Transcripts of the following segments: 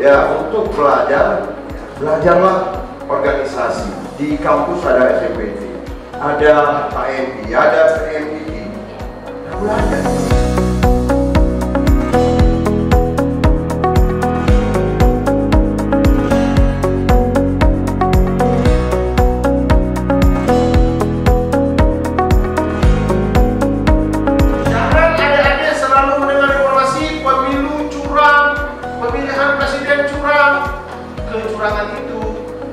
Ya, untuk belajarlah organisasi. Di kampus ada SMPT, ada HMI, ada PMII. Nah, belajar. Jangan adik-adik selalu mendengar informasi pemilu curang, pemilihan presiden curang. Kecurangan itu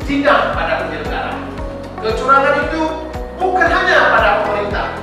tidak pada penyelenggara. Kecurangan itu bukan hanya pada pemerintah,